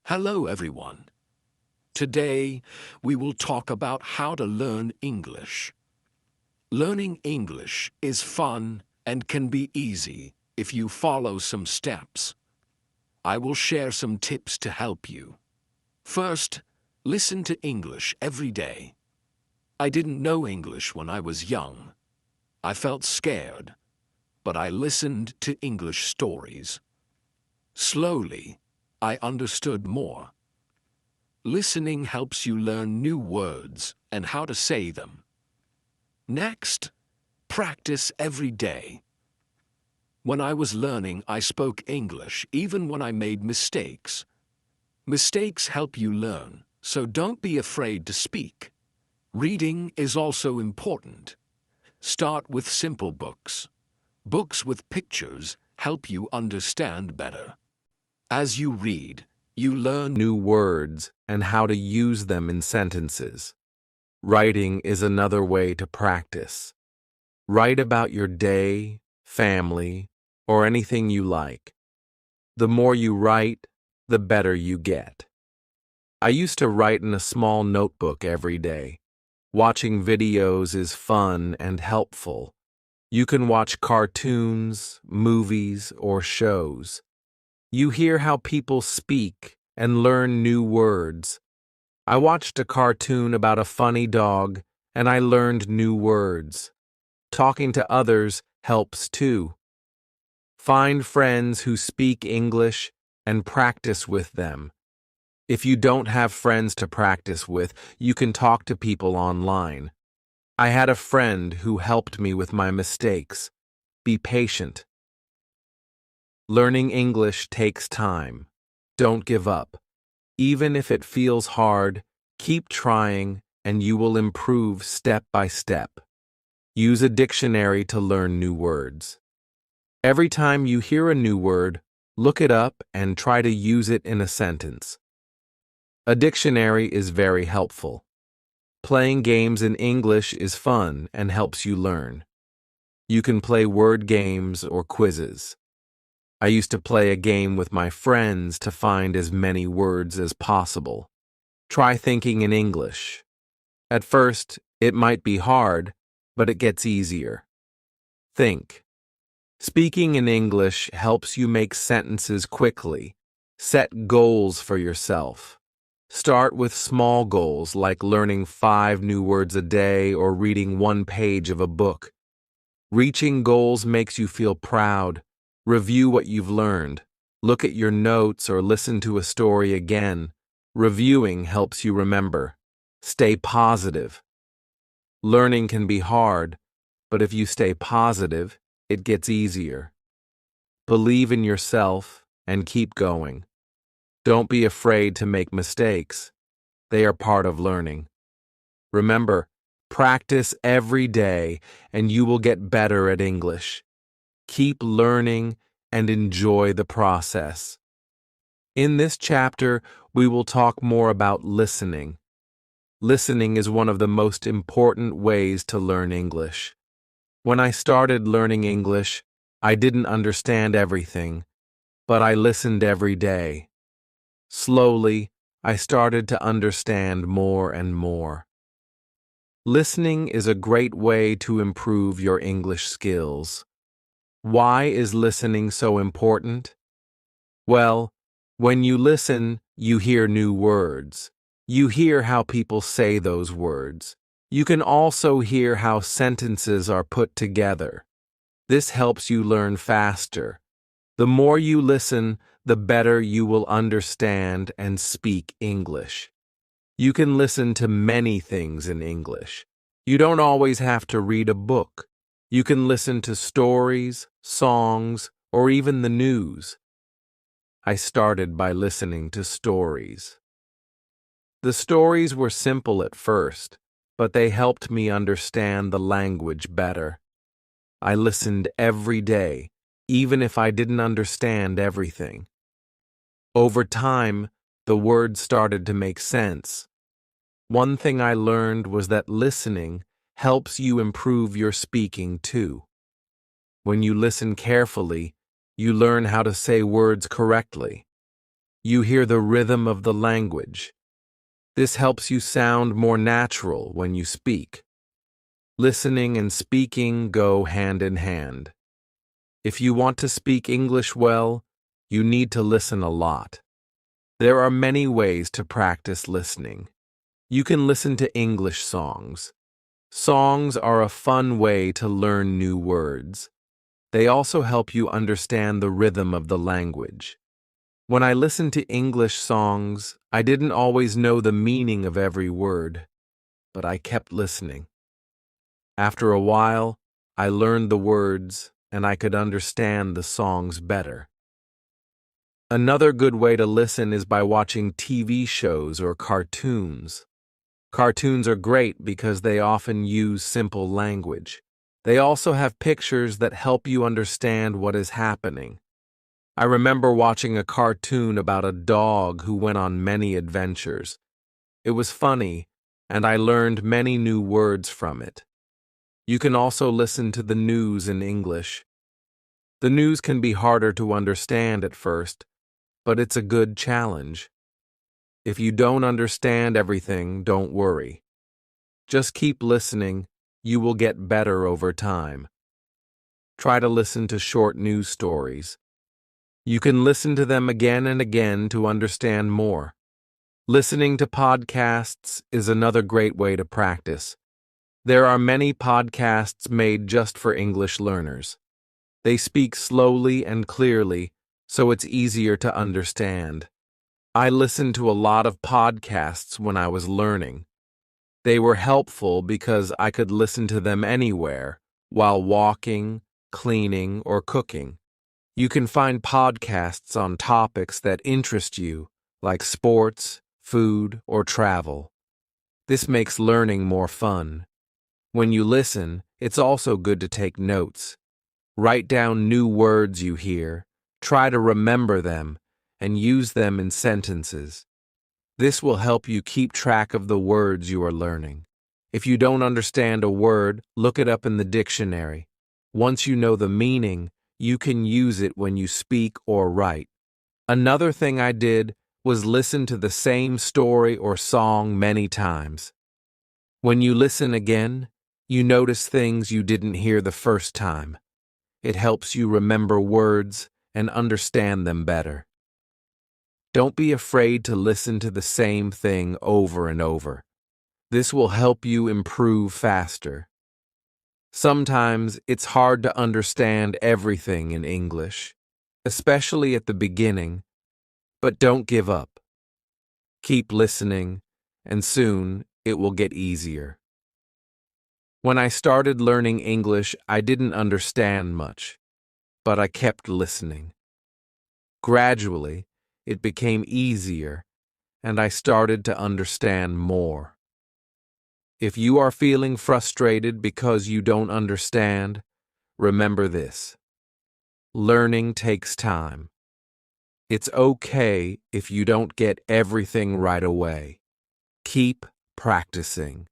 Hello, everyone. Today, we will talk about how to learn English. Learning English is fun and can be easy if you follow some steps. I will share some tips to help you. First, listen to English every day. I didn't know English when I was young. I felt scared, but I listened to English stories. Slowly, I understood more. Listening helps you learn new words and how to say them. Next, practice every day. When I was learning, I spoke English even when I made mistakes. Mistakes help you learn, so don't be afraid to speak. Reading is also important. Start with simple books. Books with pictures help you understand better. As you read, you learn New words and how to use them in sentences. Writing is another way to practice. Write about your day, family, or anything you like. The more you write, the better you get. I used to write in a small notebook every day. Watching videos is fun and helpful. You can watch cartoons, movies, or shows. You hear how people speak and learn new words. I watched a cartoon about a funny dog, and I learned new words. Talking to others helps too. Find friends who speak English and practice with them. If you don't have friends to practice with, you can talk to people online. I had a friend who helped me with my mistakes. Be patient. Learning English takes time. Don't give up. Even if it feels hard, keep trying and you will improve step by step. Use a dictionary to learn new words. Every time you hear a new word, look it up and try to use it in a sentence. A dictionary is very helpful. Playing games in English is fun and helps you learn. You can play word games or quizzes. I used to play a game with my friends to find as many words as possible. Try thinking in English. At first, it might be hard, but it gets easier. Think. Speaking in English helps you make sentences quickly. Set goals for yourself. Start with small goals like learning 5 new words a day or reading 1 page of a book. Reaching goals makes you feel proud. Review what you've learned. Look at your notes or listen to a story again. Reviewing helps you remember. Stay positive. Learning can be hard, but if you stay positive, it gets easier. Believe in yourself and keep going. Don't be afraid to make mistakes. They are part of learning. Remember, practice every day and you will get better at English. Keep learning and enjoy the process. In this chapter, we will talk more about listening. Listening is one of the most important ways to learn English. When I started learning English, I didn't understand everything, but I listened every day. Slowly, I started to understand more and more. Listening is a great way to improve your English skills. Why is listening so important? Well, when you listen, you hear new words. You hear how people say those words. You can also hear how sentences are put together. This helps you learn faster. The more you listen, the better you will understand and speak English. You can listen to many things in English. You don't always have to read a book. You can listen to stories, songs, or even the news. I started by listening to stories. The stories were simple at first, but they helped me understand the language better. I listened every day, even if I didn't understand everything. Over time, the words started to make sense. One thing I learned was that listening helps you improve your speaking too. When you listen carefully, you learn how to say words correctly. You hear the rhythm of the language. This helps you sound more natural when you speak. Listening and speaking go hand in hand. If you want to speak English well, you need to listen a lot. There are many ways to practice listening. You can listen to English songs. Songs are a fun way to learn new words. They also help you understand the rhythm of the language. When I listened to English songs, I didn't always know the meaning of every word, but I kept listening. After a while, I learned the words and I could understand the songs better. Another good way to listen is by watching TV shows or cartoons. Cartoons are great because they often use simple language. They also have pictures that help you understand what is happening. I remember watching a cartoon about a dog who went on many adventures. It was funny, and I learned many new words from it. You can also listen to the news in English. The news can be harder to understand at first, but it's a good challenge. If you don't understand everything, don't worry. Just keep listening. You will get better over time. Try to listen to short news stories. You can listen to them again and again to understand more. Listening to podcasts is another great way to practice. There are many podcasts made just for English learners. They speak slowly and clearly, so it's easier to understand. I listened to a lot of podcasts when I was learning. They were helpful because I could listen to them anywhere, while walking, cleaning, or cooking. You can find podcasts on topics that interest you, like sports, food, or travel. This makes learning more fun. When you listen, it's also good to take notes. Write down new words you hear, try to remember them, and use them in sentences. This will help you keep track of the words you are learning. If you don't understand a word, look it up in the dictionary. Once you know the meaning, you can use it when you speak or write. Another thing I did was listen to the same story or song many times. When you listen again, you notice things you didn't hear the first time. It helps you remember words and understand them better. Don't be afraid to listen to the same thing over and over. This will help you improve faster. Sometimes it's hard to understand everything in English, especially at the beginning, but don't give up. Keep listening, and soon it will get easier. When I started learning English, I didn't understand much, but I kept listening. Gradually, it became easier, and I started to understand more. If you are feeling frustrated because you don't understand, remember this. Learning takes time. It's okay if you don't get everything right away. Keep practicing.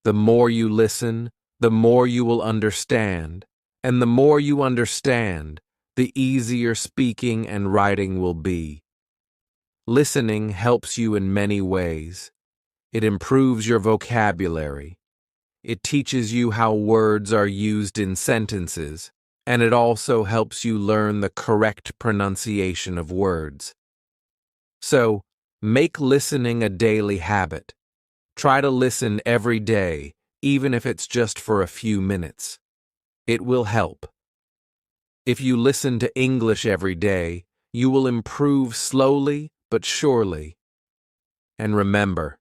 The more you listen, the more you will understand, and the more you understand, the easier speaking and writing will be. Listening helps you in many ways. It improves your vocabulary. It teaches you how words are used in sentences, and it also helps you learn the correct pronunciation of words. So, make listening a daily habit. Try to listen every day, even if it's just for a few minutes. It will help. If you listen to English every day, you will improve slowly but surely. And remember,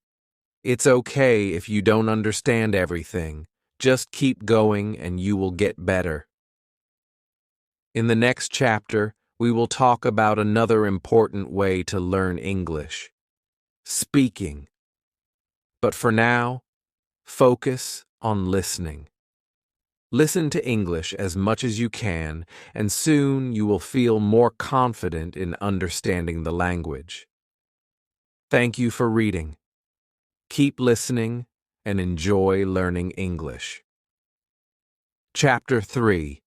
it's okay if you don't understand everything. Just keep going and you will get better. In the next chapter, we will talk about another important way to learn English: speaking. But for now, focus on listening. Listen to English as much as you can, and soon you will feel more confident in understanding the language. Thank you for reading. Keep listening and enjoy learning English. Chapter 3: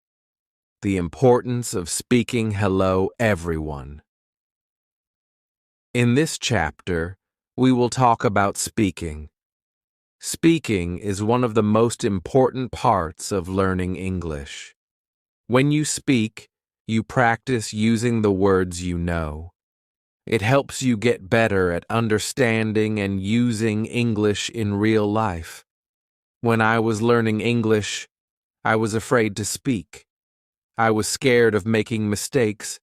The Importance of Speaking Hello, Everyone. In this chapter, we will talk about speaking. Speaking is one of the most important parts of learning English. When you speak, you practice using the words you know. It helps you get better at understanding and using English in real life. When I was learning English, I was afraid to speak. I was scared of making mistakes,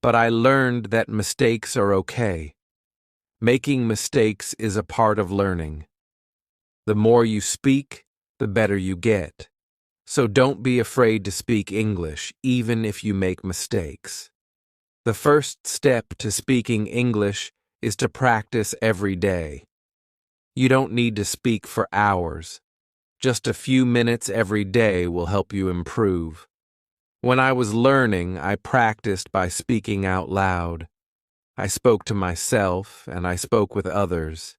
but I learned that mistakes are okay. Making mistakes is a part of learning. The more you speak, the better you get. So don't be afraid to speak English, even if you make mistakes. The first step to speaking English is to practice every day. You don't need to speak for hours. Just a few minutes every day will help you improve. When I was learning, I practiced by speaking out loud. I spoke to myself and I spoke with others.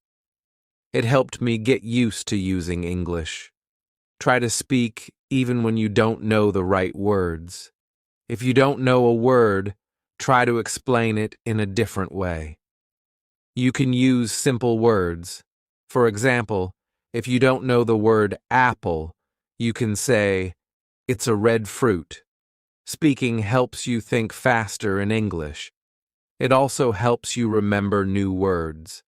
It helped me get used to using English. Try to speak even when you don't know the right words. If you don't know a word, try to explain it in a different way. You can use simple words. For example, if you don't know the word apple, you can say, "It's a red fruit." Speaking helps you think faster in English. It also helps you remember new words.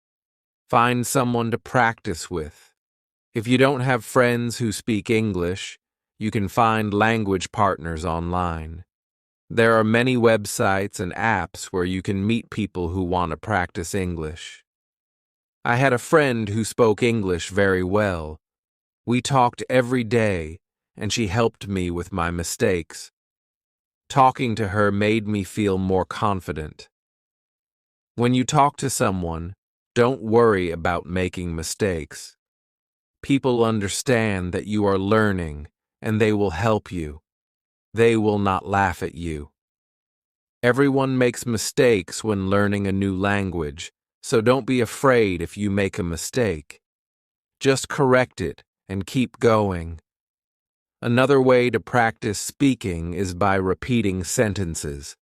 Find someone to practice with. If you don't have friends who speak English, you can find language partners online. There are many websites and apps where you can meet people who want to practice English. I had a friend who spoke English very well. We talked every day, and she helped me with my mistakes. Talking to her made me feel more confident. When you talk to someone, don't worry about making mistakes. People understand that you are learning, and they will help you. They will not laugh at you. Everyone makes mistakes when learning a new language, so don't be afraid if you make a mistake. Just correct it and keep going. Another way to practice speaking is by repeating sentences.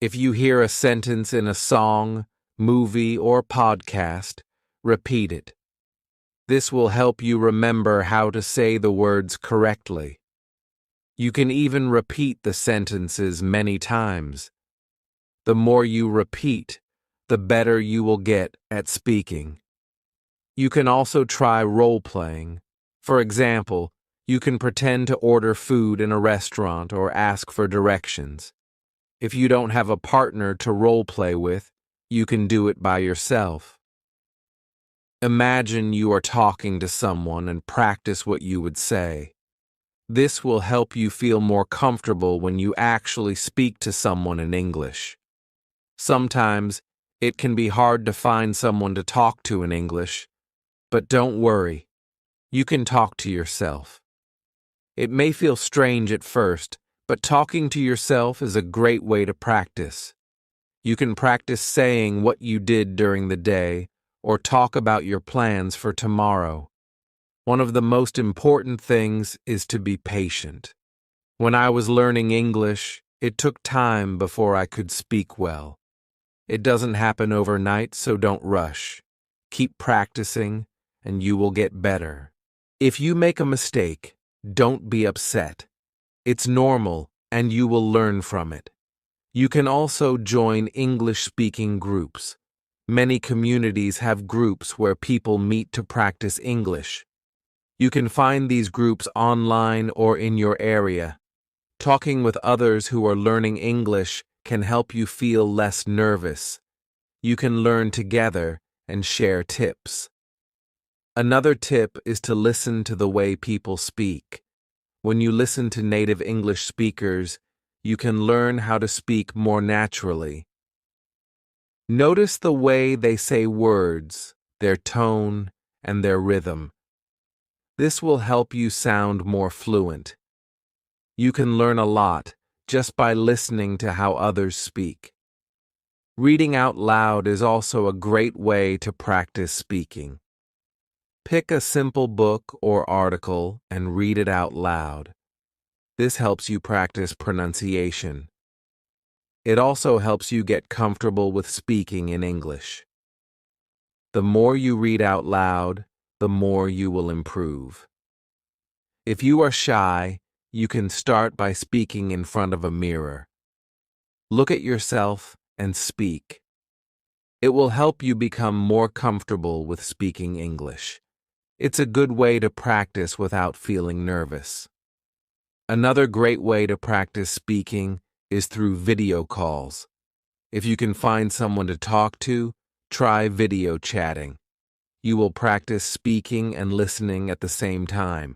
If you hear a sentence in a song, movie, or podcast, repeat it. This will help you remember how to say the words correctly. You can even repeat the sentences many times. The more you repeat, the better you will get at speaking. You can also try role-playing. For example, you can pretend to order food in a restaurant or ask for directions. If you don't have a partner to role-play with, you can do it by yourself. Imagine you are talking to someone and practice what you would say. This will help you feel more comfortable when you actually speak to someone in English. Sometimes, it can be hard to find someone to talk to in English, but don't worry. You can talk to yourself. It may feel strange at first, but talking to yourself is a great way to practice. You can practice saying what you did during the day or talk about your plans for tomorrow. One of the most important things is to be patient. When I was learning English, it took time before I could speak well. It doesn't happen overnight, so don't rush. Keep practicing, and you will get better. If you make a mistake, don't be upset. It's normal, and you will learn from it. You can also join English-speaking groups. Many communities have groups where people meet to practice English. You can find these groups online or in your area. Talking with others who are learning English can help you feel less nervous. You can learn together and share tips. Another tip is to listen to the way people speak. When you listen to native English speakers, you can learn how to speak more naturally. Notice the way they say words, their tone, and their rhythm. This will help you sound more fluent. You can learn a lot just by listening to how others speak. Reading out loud is also a great way to practice speaking. Pick a simple book or article and read it out loud. This helps you practice pronunciation. It also helps you get comfortable with speaking in English. The more you read out loud, the more you will improve. If you are shy, you can start by speaking in front of a mirror. Look at yourself and speak. It will help you become more comfortable with speaking English. It's a good way to practice without feeling nervous. Another great way to practice speaking is through video calls. If you can find someone to talk to, try video chatting. You will practice speaking and listening at the same time.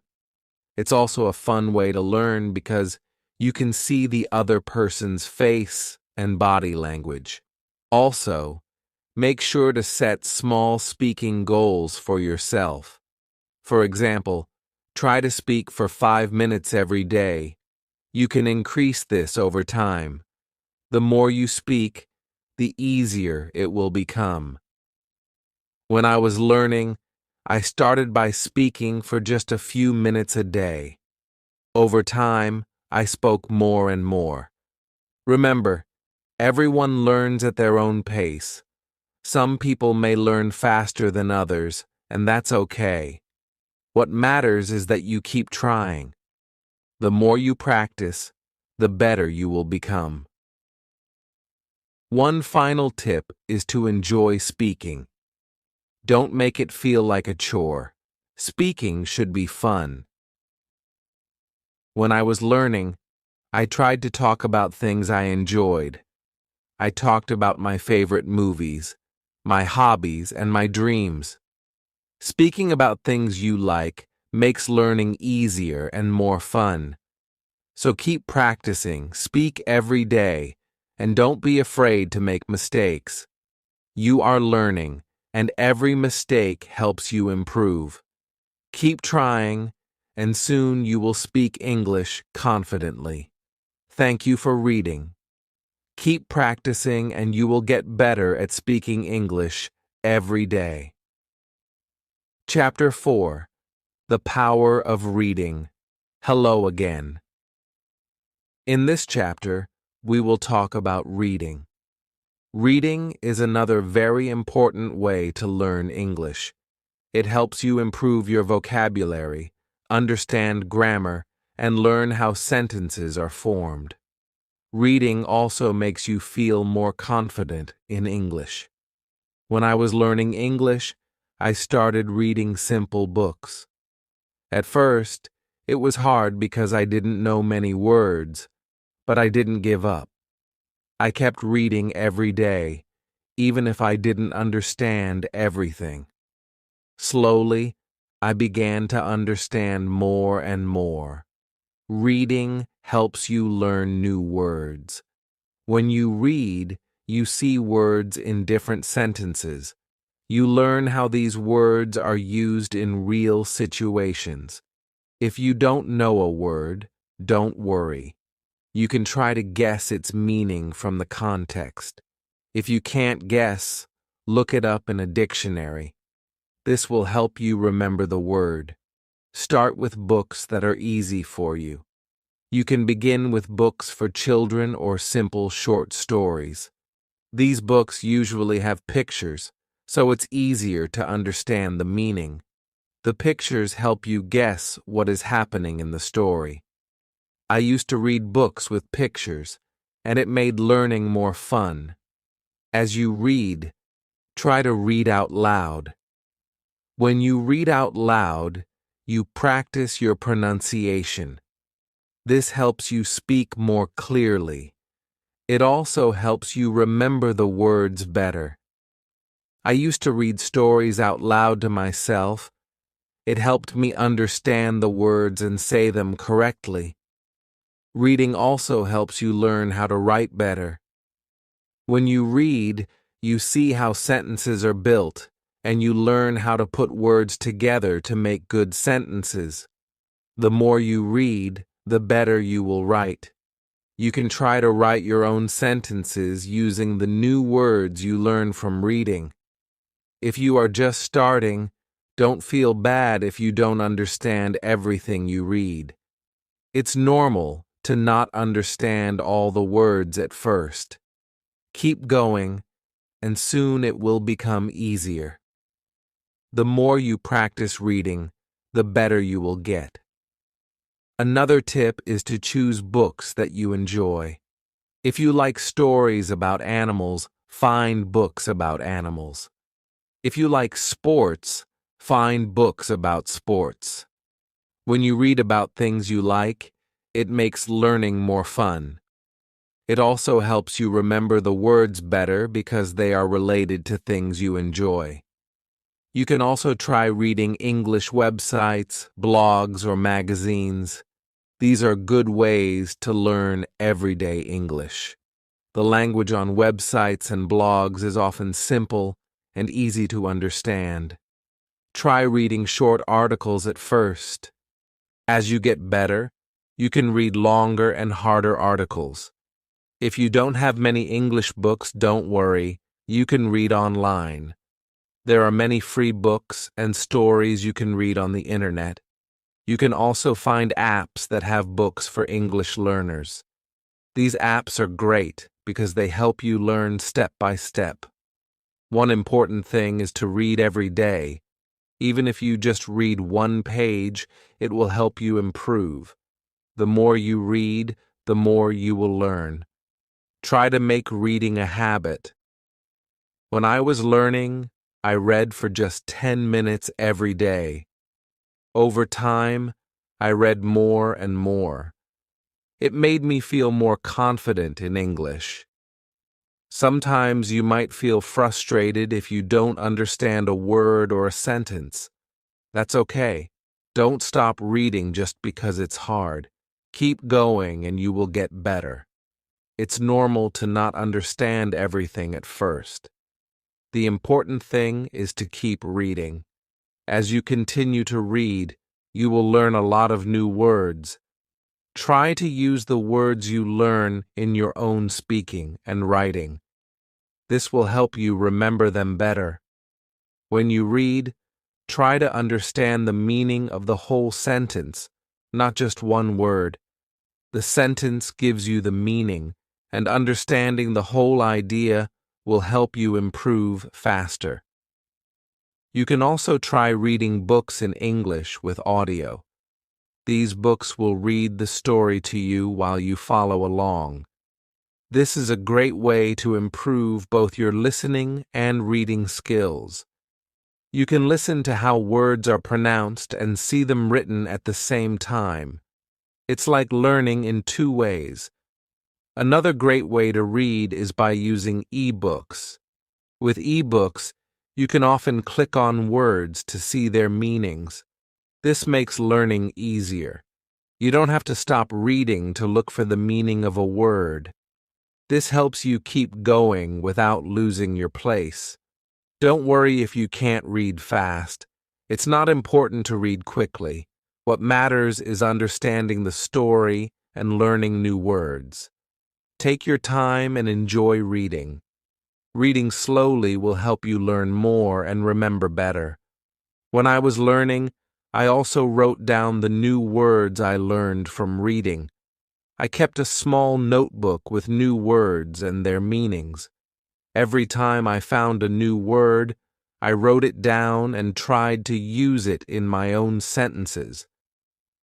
It's also a fun way to learn because you can see the other person's face and body language. Also, make sure to set small speaking goals for yourself. For example, try to speak for 5 minutes every day. You can increase this over time. The more you speak, the easier it will become. When I was learning, I started by speaking for just a few minutes a day. Over time, I spoke more and more. Remember, everyone learns at their own pace. Some people may learn faster than others, and that's okay. What matters is that you keep trying. The more you practice, the better you will become. One final tip is to enjoy speaking. Don't make it feel like a chore. Speaking should be fun. When I was learning, I tried to talk about things I enjoyed. I talked about my favorite movies, my hobbies, and my dreams. Speaking about things you like makes learning easier and more fun. So keep practicing, speak every day, and don't be afraid to make mistakes. You are learning, and every mistake helps you improve. Keep trying, and soon you will speak English confidently. Thank you for reading. Keep practicing, and you will get better at speaking English every day. Chapter 4: The Power of Reading. Hello again. In this chapter, we will talk about reading. Reading is another very important way to learn English. It helps you improve your vocabulary, understand grammar, and learn how sentences are formed. Reading also makes you feel more confident in English. When I was learning English, I started reading simple books. At first, it was hard because I didn't know many words, but I didn't give up. I kept reading every day, even if I didn't understand everything. Slowly, I began to understand more and more. Reading helps you learn new words. When you read, you see words in different sentences. You learn how these words are used in real situations. If you don't know a word, don't worry. You can try to guess its meaning from the context. If you can't guess, look it up in a dictionary. This will help you remember the word. Start with books that are easy for you. You can begin with books for children or simple short stories. These books usually have pictures, so it's easier to understand the meaning. The pictures help you guess what is happening in the story. I used to read books with pictures, and it made learning more fun. As you read, try to read out loud. When you read out loud, you practice your pronunciation. This helps you speak more clearly. It also helps you remember the words better. I used to read stories out loud to myself. It helped me understand the words and say them correctly. Reading also helps you learn how to write better. When you read, you see how sentences are built, and you learn how to put words together to make good sentences. The more you read, the better you will write. You can try to write your own sentences using the new words you learn from reading. If you are just starting, don't feel bad if you don't understand everything you read. It's normal to not understand all the words at first. Keep going, and soon it will become easier. The more you practice reading, the better you will get. Another tip is to choose books that you enjoy. If you like stories about animals, find books about animals. If you like sports, find books about sports. When you read about things you like, it makes learning more fun. It also helps you remember the words better because they are related to things you enjoy. You can also try reading English websites, blogs, or magazines. These are good ways to learn everyday English. The language on websites and blogs is often simple and easy to understand. Try reading short articles at first. As you get better, you can read longer and harder articles. If you don't have many English books, don't worry, you can read online. There are many free books and stories you can read on the internet. You can also find apps that have books for English learners. These apps are great because they help you learn step by step. One important thing is to read every day. Even if you just read one page, it will help you improve. The more you read, the more you will learn. Try to make reading a habit. When I was learning, I read for just 10 minutes every day. Over time, I read more and more. It made me feel more confident in English. Sometimes you might feel frustrated if you don't understand a word or a sentence. That's okay. Don't stop reading just because it's hard. Keep going and you will get better. It's normal to not understand everything at first. The important thing is to keep reading. As you continue to read, you will learn a lot of new words. Try to use the words you learn in your own speaking and writing. This will help you remember them better. When you read, try to understand the meaning of the whole sentence, not just one word. The sentence gives you the meaning, and understanding the whole idea will help you improve faster. You can also try reading books in English with audio. These books will read the story to you while you follow along. This is a great way to improve both your listening and reading skills. You can listen to how words are pronounced and see them written at the same time. It's like learning in two ways. Another great way to read is by using e-books. With e-books, you can often click on words to see their meanings. This makes learning easier. You don't have to stop reading to look for the meaning of a word. This helps you keep going without losing your place. Don't worry if you can't read fast. It's not important to read quickly. What matters is understanding the story and learning new words. Take your time and enjoy reading. Reading slowly will help you learn more and remember better. When I was learning, I also wrote down the new words I learned from reading. I kept a small notebook with new words and their meanings. Every time I found a new word, I wrote it down and tried to use it in my own sentences.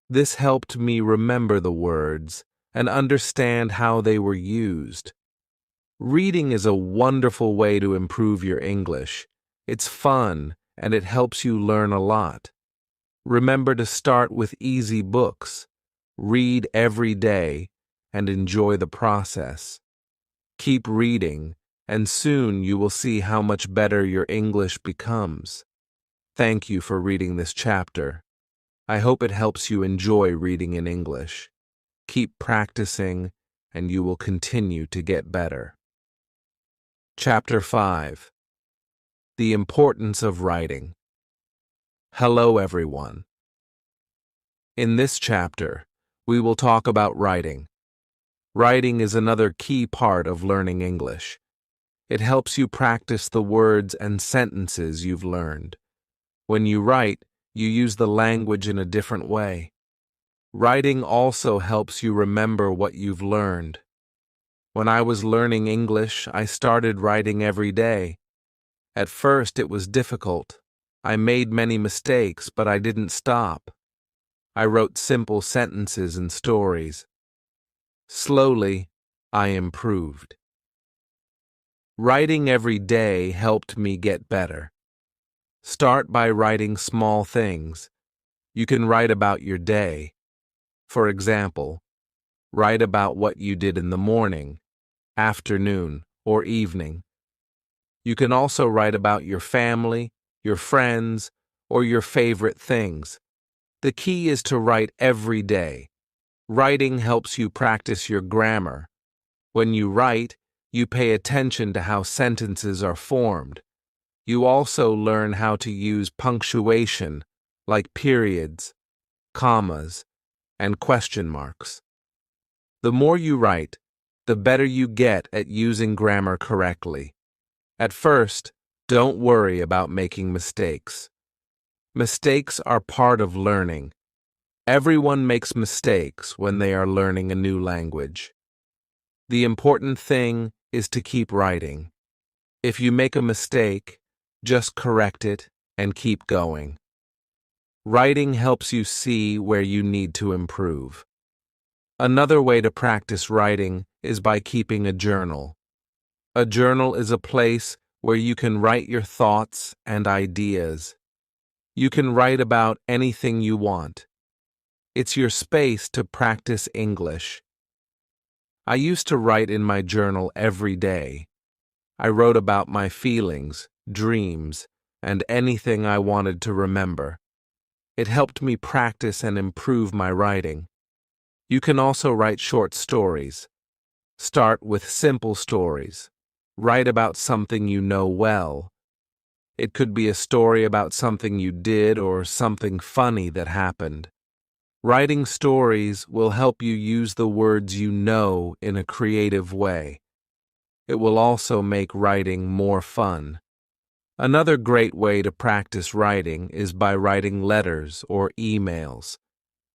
This helped me remember the words and understand how they were used. Reading is a wonderful way to improve your English. It's fun and it helps you learn a lot. Remember to start with easy books. Read every day and enjoy the process. Keep reading, and soon you will see how much better your English becomes. Thank you for reading this chapter. I hope it helps you enjoy reading in English. Keep practicing, and you will continue to get better. Chapter 5. The Importance of Writing. Hello, everyone. In this chapter, we will talk about writing. Writing is another key part of learning English. It helps you practice the words and sentences you've learned. When you write, you use the language in a different way. Writing also helps you remember what you've learned. When I was learning English, I started writing every day. At first, it was difficult. I made many mistakes, but I didn't stop. I wrote simple sentences and stories. Slowly, I improved. Writing every day helped me get better. Start by writing small things. You can write about your day. For example, write about what you did in the morning, afternoon, or evening. You can also write about your family, your friends, or your favorite things. The key is to write every day. Writing helps you practice your grammar. When you write, you pay attention to how sentences are formed. You also learn how to use punctuation, like periods, commas, and question marks. The more you write, the better you get at using grammar correctly. At first, don't worry about making mistakes. Mistakes are part of learning. Everyone makes mistakes when they are learning a new language. The important thing is to keep writing. If you make a mistake, just correct it and keep going. Writing helps you see where you need to improve. Another way to practice writing is by keeping a journal. A journal is a place where you can write your thoughts and ideas. You can write about anything you want. It's your space to practice English. I used to write in my journal every day. I wrote about my feelings, dreams, and anything I wanted to remember. It helped me practice and improve my writing. You can also write short stories. Start with simple stories. Write about something you know well. It could be a story about something you did or something funny that happened. Writing stories will help you use the words you know in a creative way. It will also make writing more fun. Another great way to practice writing is by writing letters or emails.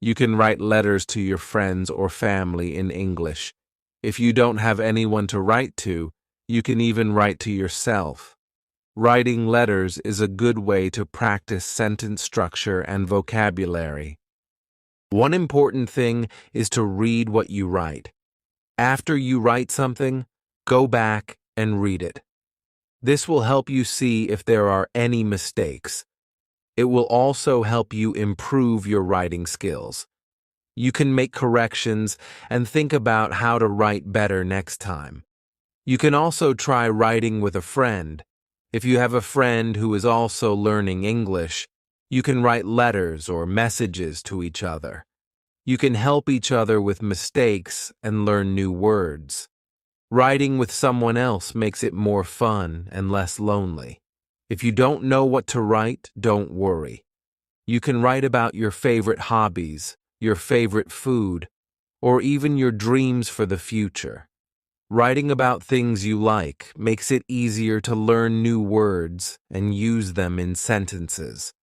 You can write letters to your friends or family in English. If you don't have anyone to write to, you can even write to yourself. Writing letters is a good way to practice sentence structure and vocabulary. One important thing is to read what you write. After you write something, go back and read it. This will help you see if there are any mistakes. It will also help you improve your writing skills. You can make corrections and think about how to write better next time. You can also try writing with a friend. If you have a friend who is also learning English, you can write letters or messages to each other. You can help each other with mistakes and learn new words. Writing with someone else makes it more fun and less lonely. If you don't know what to write, don't worry. You can write about your favorite hobbies, your favorite food, or even your dreams for the future. Writing about things you like makes it easier to learn new words and use them in sentences.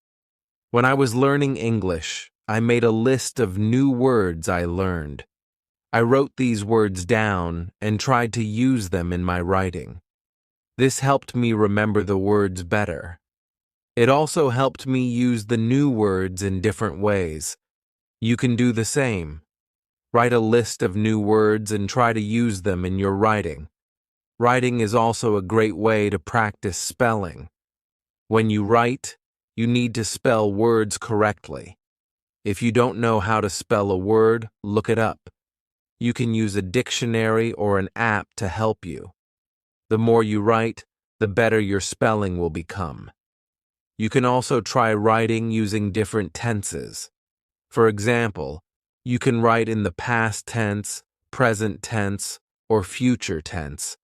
When I was learning English, I made a list of new words I learned. I wrote these words down and tried to use them in my writing. This helped me remember the words better. It also helped me use the new words in different ways. You can do the same. Write a list of new words and try to use them in your writing. Writing is also a great way to practice spelling. When you write, you need to spell words correctly. If you don't know how to spell a word, look it up. You can use a dictionary or an app to help you. The more you write, the better your spelling will become. You can also try writing using different tenses. For example, you can write in the past tense, present tense, or future tense.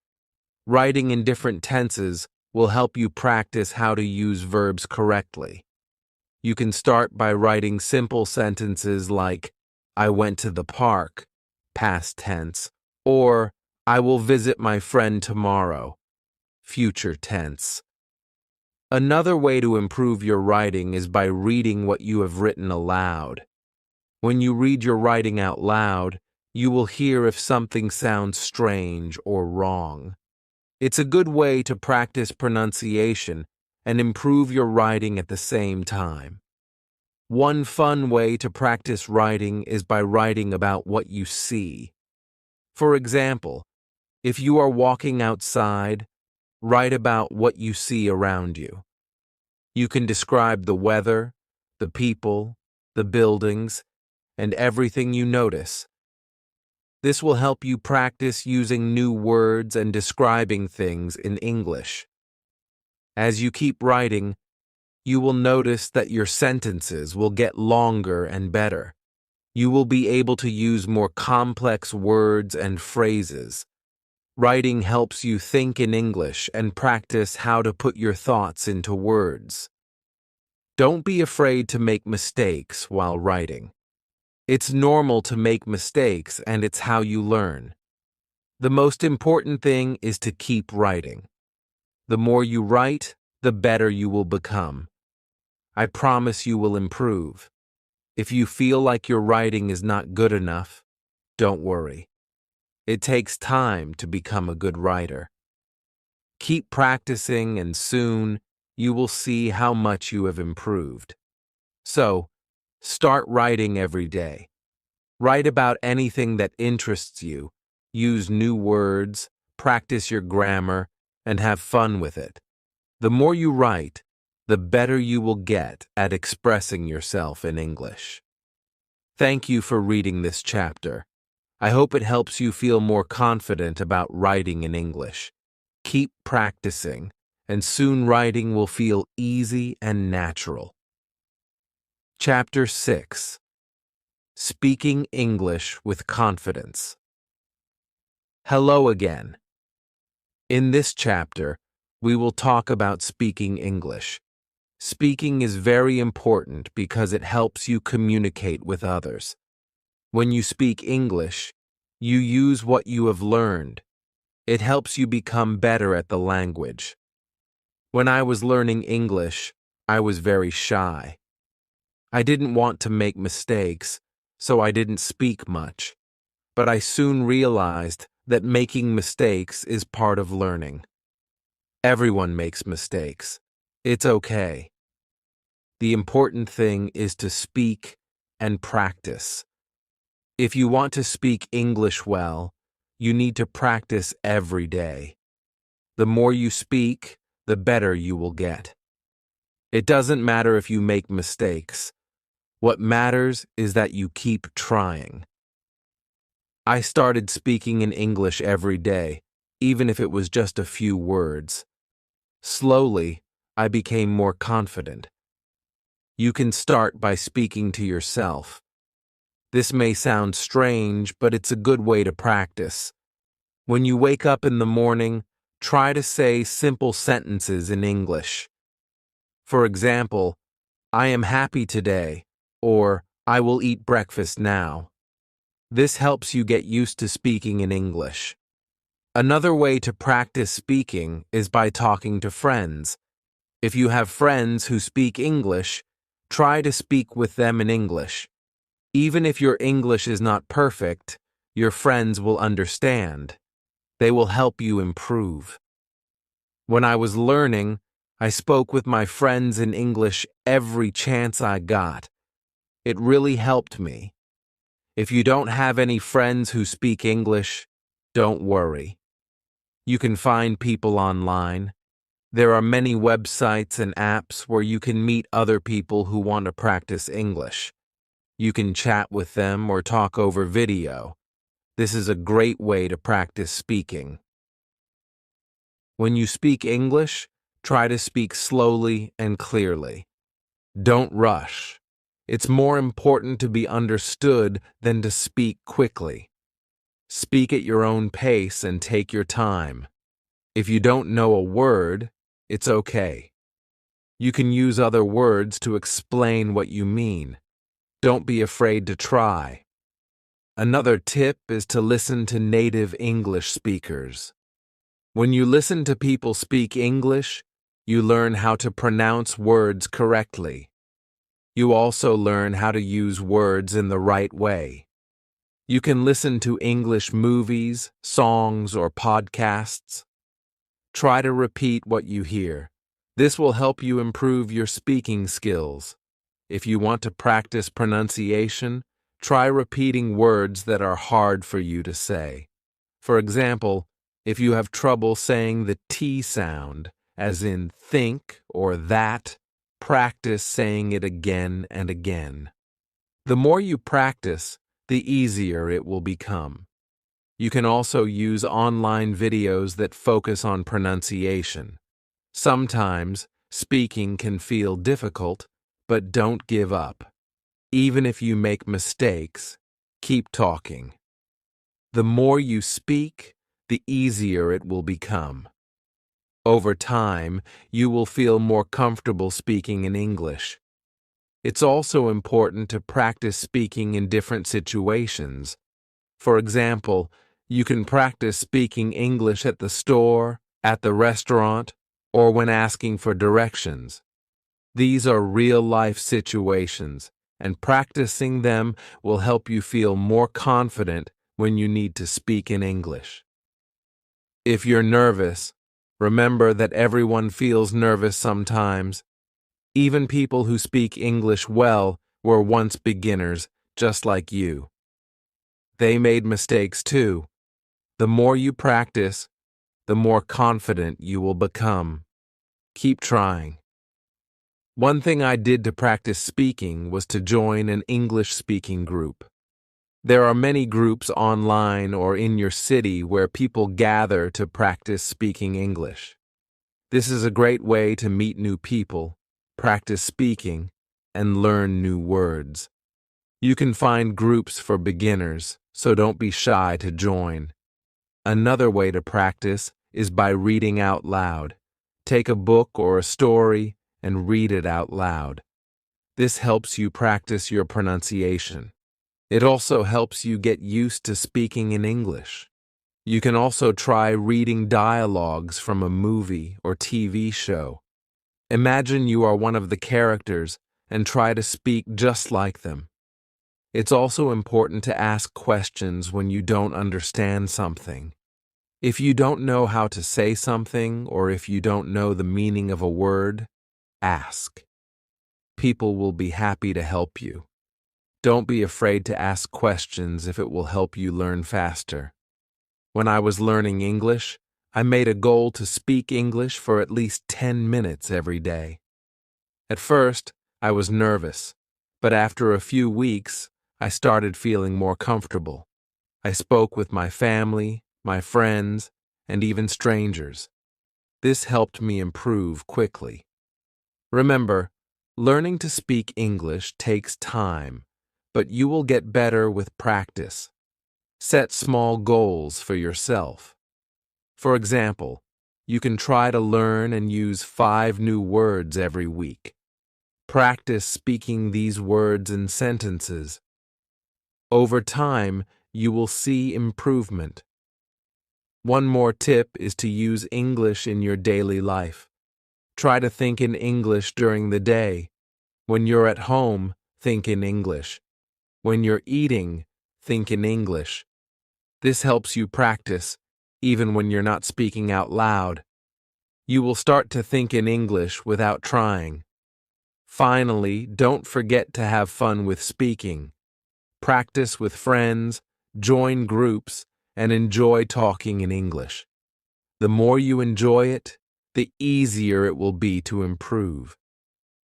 Writing in different tenses will help you practice how to use verbs correctly. You can start by writing simple sentences like, I went to the park, past tense, or I will visit my friend tomorrow, future tense. Another way to improve your writing is by reading what you have written aloud. When you read your writing out loud, you will hear if something sounds strange or wrong. It's a good way to practice pronunciation and improve your writing at the same time. One fun way to practice writing is by writing about what you see. For example, if you are walking outside, write about what you see around you. You can describe the weather, the people, the buildings, and everything you notice. This will help you practice using new words and describing things in English. As you keep writing, you will notice that your sentences will get longer and better. You will be able to use more complex words and phrases. Writing helps you think in English and practice how to put your thoughts into words. Don't be afraid to make mistakes while writing. It's normal to make mistakes, and it's how you learn. The most important thing is to keep writing. The more you write, the better you will become. I promise you will improve. If you feel like your writing is not good enough, don't worry. It takes time to become a good writer. Keep practicing, and soon you will see how much you have improved. So, start writing every day. Write about anything that interests you. Use new words, practice your grammar, and have fun with it. The more you write, the better you will get at expressing yourself in English. Thank you for reading this chapter. I hope it helps you feel more confident about writing in English. Keep practicing, and soon writing will feel easy and natural. Chapter 6. Speaking English with Confidence. Hello again. In this chapter, we will talk about speaking English. Speaking is very important because it helps you communicate with others. When you speak English, you use what you have learned. It helps you become better at the language. When I was learning English, I was very shy. I didn't want to make mistakes, so I didn't speak much. But I soon realized that making mistakes is part of learning. Everyone makes mistakes. It's okay. The important thing is to speak and practice. If you want to speak English well, you need to practice every day. The more you speak, the better you will get. It doesn't matter if you make mistakes. What matters is that you keep trying. I started speaking in English every day, even if it was just a few words. Slowly, I became more confident. You can start by speaking to yourself. This may sound strange, but it's a good way to practice. When you wake up in the morning, try to say simple sentences in English. For example, I am happy today, or I will eat breakfast now. This helps you get used to speaking in English. Another way to practice speaking is by talking to friends. If you have friends who speak English, try to speak with them in English. Even if your English is not perfect, your friends will understand. They will help you improve. When I was learning, I spoke with my friends in English every chance I got. It really helped me. If you don't have any friends who speak English, don't worry. You can find people online. There are many websites and apps where you can meet other people who want to practice English. You can chat with them or talk over video. This is a great way to practice speaking. When you speak English, try to speak slowly and clearly. Don't rush. It's more important to be understood than to speak quickly. Speak at your own pace and take your time. If you don't know a word, it's okay. You can use other words to explain what you mean. Don't be afraid to try. Another tip is to listen to native English speakers. When you listen to people speak English, you learn how to pronounce words correctly. You also learn how to use words in the right way. You can listen to English movies, songs, or podcasts. Try to repeat what you hear. This will help you improve your speaking skills. If you want to practice pronunciation, try repeating words that are hard for you to say. For example, if you have trouble saying the T sound, as in think or that, practice saying it again and again. The more you practice, the easier it will become. You can also use online videos that focus on pronunciation. Sometimes, speaking can feel difficult, but don't give up. Even if you make mistakes, keep talking. The more you speak, the easier it will become. Over time, you will feel more comfortable speaking in English. It's also important to practice speaking in different situations. For example, you can practice speaking English at the store, at the restaurant, or when asking for directions. These are real-life situations, and practicing them will help you feel more confident when you need to speak in English. If you're nervous, remember that everyone feels nervous sometimes. Even people who speak English well were once beginners, just like you. They made mistakes too. The more you practice, the more confident you will become. Keep trying. One thing I did to practice speaking was to join an English-speaking group. There are many groups online or in your city where people gather to practice speaking English. This is a great way to meet new people, practice speaking, and learn new words. You can find groups for beginners, so don't be shy to join. Another way to practice is by reading out loud. Take a book or a story and read it out loud. This helps you practice your pronunciation. It also helps you get used to speaking in English. You can also try reading dialogues from a movie or TV show. Imagine you are one of the characters and try to speak just like them. It's also important to ask questions when you don't understand something. If you don't know how to say something or if you don't know the meaning of a word, ask. People will be happy to help you. Don't be afraid to ask questions if it will help you learn faster. When I was learning English, I made a goal to speak English for at least 10 minutes every day. At first, I was nervous, but after a few weeks, I started feeling more comfortable. I spoke with my family, my friends, and even strangers. This helped me improve quickly. Remember, learning to speak English takes time, but you will get better with practice. Set small goals for yourself. For example, you can try to learn and use 5 new words every week. Practice speaking these words in sentences. Over time, you will see improvement. One more tip is to use English in your daily life. Try to think in English during the day. When you're at home, think in English. When you're eating, think in English. This helps you practice, even when you're not speaking out loud. You will start to think in English without trying. Finally, don't forget to have fun with speaking. Practice with friends, join groups, and enjoy talking in English. The more you enjoy it, the easier it will be to improve.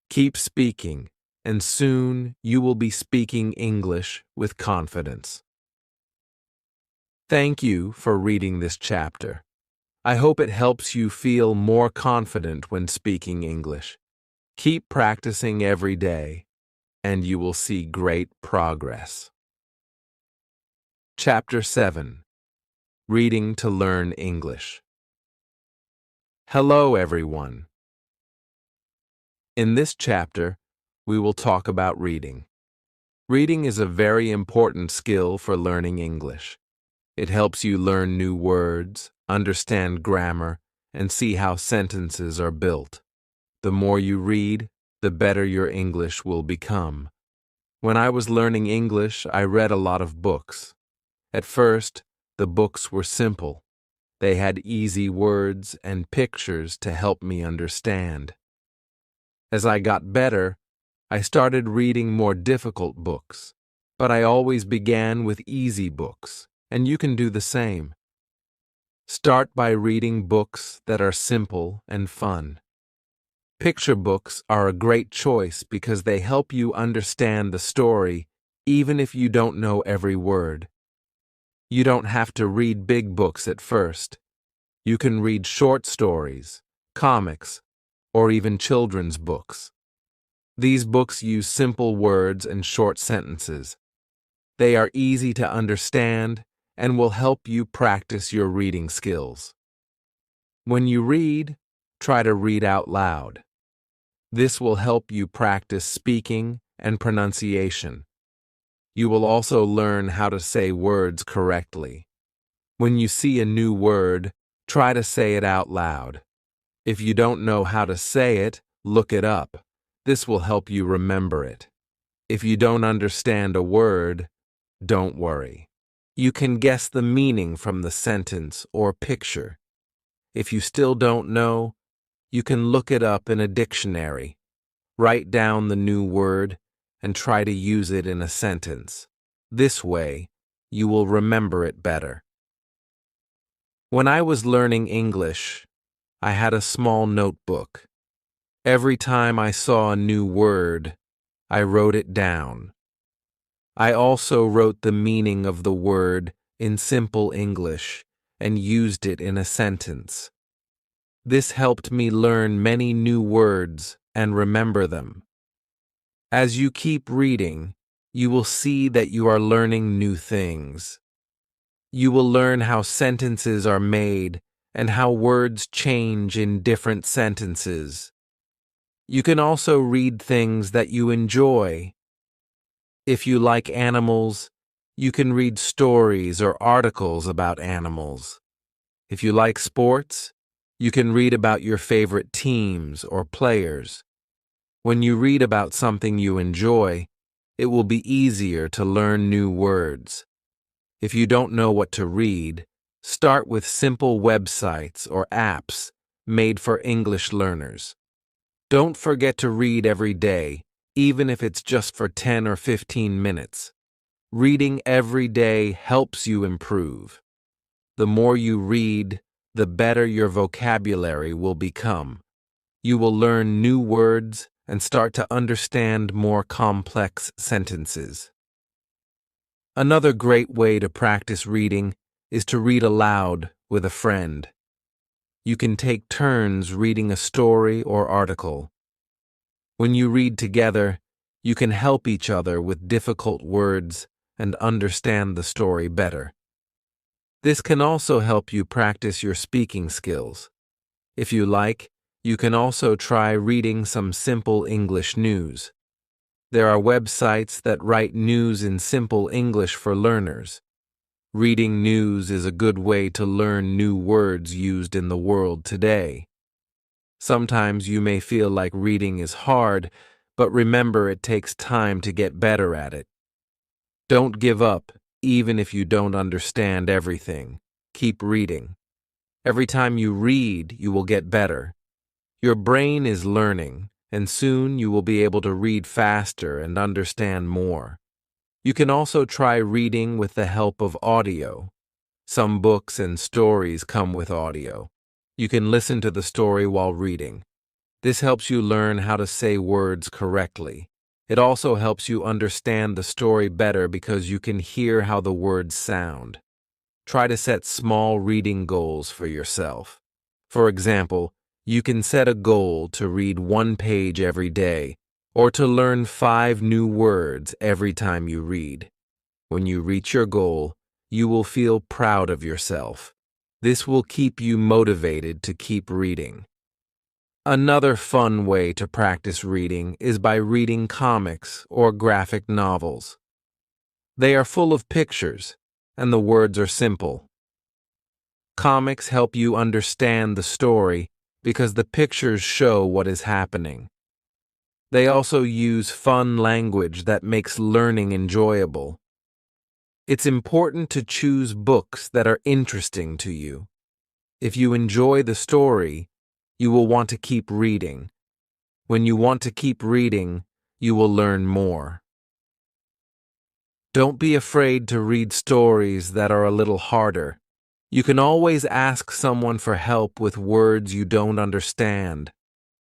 Keep speaking, and soon you will be speaking English with confidence. Thank you for reading this chapter. I hope it helps you feel more confident when speaking English. Keep practicing every day, and you will see great progress. Chapter 7. Reading to Learn English. Hello, everyone. In this chapter, we will talk about reading. Reading is a very important skill for learning English. It helps you learn new words, understand grammar, and see how sentences are built. The more you read, the better your English will become. When I was learning English, I read a lot of books. At first, the books were simple. They had easy words and pictures to help me understand. As I got better, I started reading more difficult books, but I always began with easy books, and you can do the same. Start by reading books that are simple and fun. Picture books are a great choice because they help you understand the story even if you don't know every word. You don't have to read big books at first. You can read short stories, comics, or even children's books. These books use simple words and short sentences. They are easy to understand and will help you practice your reading skills. When you read, try to read out loud. This will help you practice speaking and pronunciation. You will also learn how to say words correctly. When you see a new word, try to say it out loud. If you don't know how to say it, look it up. This will help you remember it. If you don't understand a word, don't worry. You can guess the meaning from the sentence or picture. If you still don't know, you can look it up in a dictionary. Write down the new word and try to use it in a sentence. This way, you will remember it better. When I was learning English, I had a small notebook. Every time I saw a new word, I wrote it down. I also wrote the meaning of the word in simple English and used it in a sentence. This helped me learn many new words and remember them. As you keep reading, you will see that you are learning new things. You will learn how sentences are made and how words change in different sentences. You can also read things that you enjoy. If you like animals, you can read stories or articles about animals. If you like sports, you can read about your favorite teams or players. When you read about something you enjoy, it will be easier to learn new words. If you don't know what to read, start with simple websites or apps made for English learners. Don't forget to read every day, even if it's just for 10 or 15 minutes. Reading every day helps you improve. The more you read, the better your vocabulary will become. You will learn new words and start to understand more complex sentences. Another great way to practice reading is to read aloud with a friend. You can take turns reading a story or article. When you read together, you can help each other with difficult words and understand the story better. This can also help you practice your speaking skills. If you like, you can also try reading some simple English news. There are websites that write news in simple English for learners. Reading news is a good way to learn new words used in the world today. Sometimes you may feel like reading is hard, but remember it takes time to get better at it. Don't give up, even if you don't understand everything. Keep reading. Every time you read, you will get better. Your brain is learning, and soon you will be able to read faster and understand more. You can also try reading with the help of audio. Some books and stories come with audio. You can listen to the story while reading. This helps you learn how to say words correctly. It also helps you understand the story better because you can hear how the words sound. Try to set small reading goals for yourself. For example, you can set a goal to read 1 page every day, or to learn 5 new words every time you read. When you reach your goal, you will feel proud of yourself. This will keep you motivated to keep reading. Another fun way to practice reading is by reading comics or graphic novels. They are full of pictures, and the words are simple. Comics help you understand the story because the pictures show what is happening. They also use fun language that makes learning enjoyable. It's important to choose books that are interesting to you. If you enjoy the story, you will want to keep reading. When you want to keep reading, you will learn more. Don't be afraid to read stories that are a little harder. You can always ask someone for help with words you don't understand.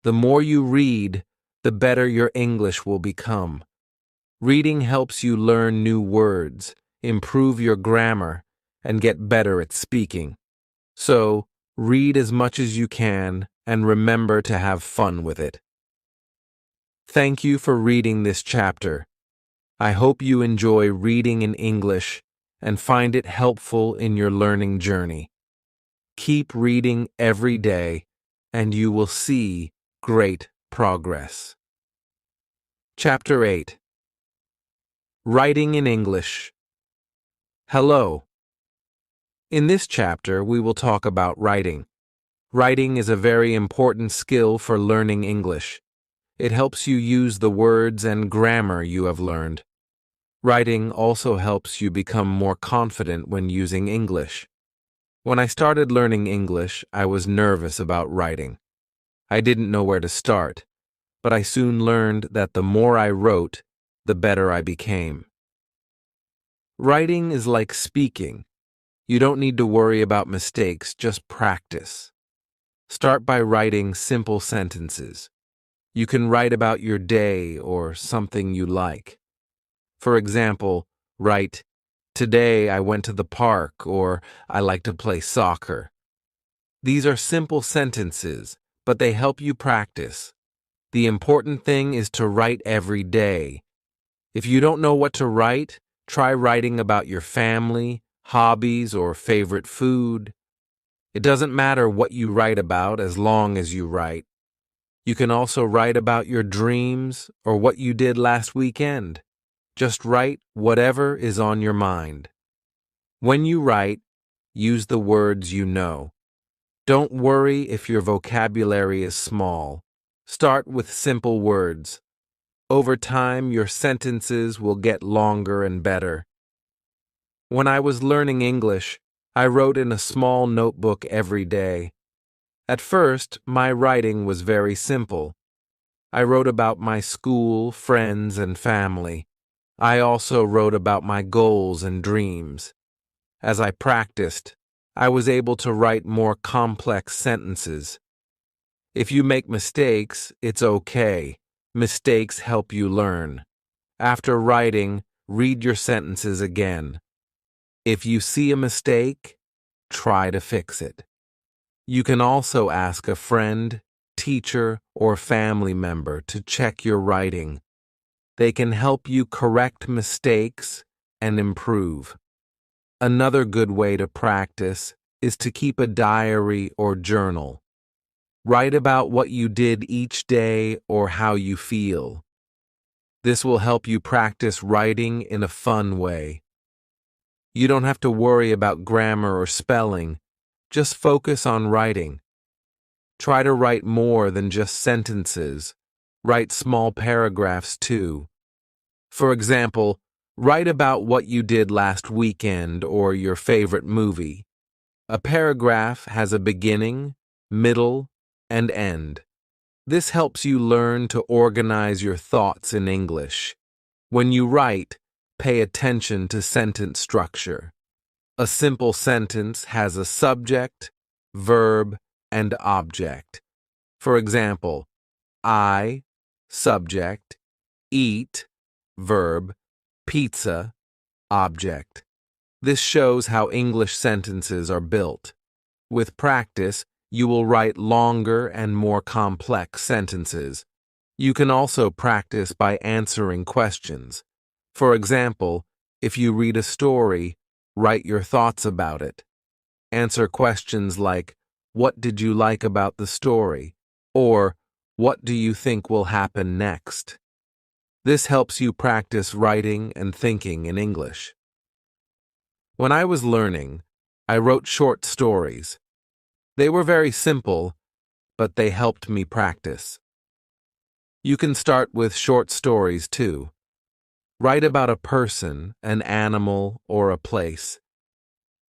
The more you read, the better your English will become. Reading helps you learn new words, improve your grammar, and get better at speaking. So, read as much as you can and remember to have fun with it. Thank you for reading this chapter. I hope you enjoy reading in English and find it helpful in your learning journey. Keep reading every day, and you will see great progress. Chapter 8. Writing in English. Hello. In this chapter, we will talk about writing. Writing is a very important skill for learning English. It helps you use the words and grammar you have learned. Writing also helps you become more confident when using English. When I started learning English, I was nervous about writing. I didn't know where to start, but I soon learned that the more I wrote, the better I became. Writing is like speaking. You don't need to worry about mistakes, just practice. Start by writing simple sentences. You can write about your day or something you like. For example, write, "Today I went to the park," or "I like to play soccer." These are simple sentences, but they help you practice. The important thing is to write every day. If you don't know what to write, try writing about your family, hobbies, or favorite food. It doesn't matter what you write about as long as you write. You can also write about your dreams or what you did last weekend. Just write whatever is on your mind. When you write, use the words you know. Don't worry if your vocabulary is small. Start with simple words. Over time, your sentences will get longer and better. When I was learning English, I wrote in a small notebook every day. At first, my writing was very simple. I wrote about my school, friends, and family. I also wrote about my goals and dreams. As I practiced, I was able to write more complex sentences. If you make mistakes, it's okay. Mistakes help you learn. After writing, read your sentences again. If you see a mistake, try to fix it. You can also ask a friend, teacher, or family member to check your writing. They can help you correct mistakes and improve. Another good way to practice is to keep a diary or journal. Write about what you did each day or how you feel. This will help you practice writing in a fun way. You don't have to worry about grammar or spelling. Just focus on writing. Try to write more than just sentences. Write small paragraphs too. For example, write about what you did last weekend or your favorite movie. A paragraph has a beginning, middle, and end. This helps you learn to organize your thoughts in English. When you write, pay attention to sentence structure. A simple sentence has a subject, verb, and object. For example, I, subject, eat, verb, pizza, object. This shows how English sentences are built. With practice, you will write longer and more complex sentences. You can also practice by answering questions. For example, if you read a story, write your thoughts about it. Answer questions like, "What did you like about the story?" or "What do you think will happen next?" This helps you practice writing and thinking in English. When I was learning, I wrote short stories. They were very simple, but they helped me practice. You can start with short stories too. Write about a person, an animal, or a place.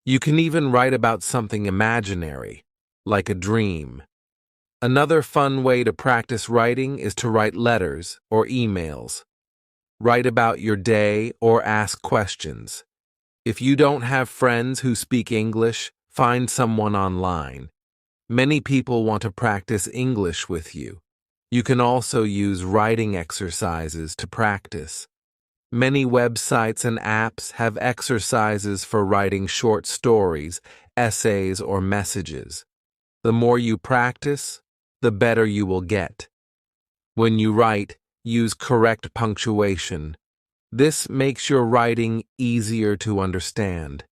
You can even write about something imaginary, like a dream. Another fun way to practice writing is to write letters or emails. Write about your day or ask questions. If you don't have friends who speak English, find someone online. Many people want to practice English with you. You can also use writing exercises to practice. Many websites and apps have exercises for writing short stories, essays, or messages. The more you practice, the better you will get. When you write, use correct punctuation. This makes your writing easier to understand.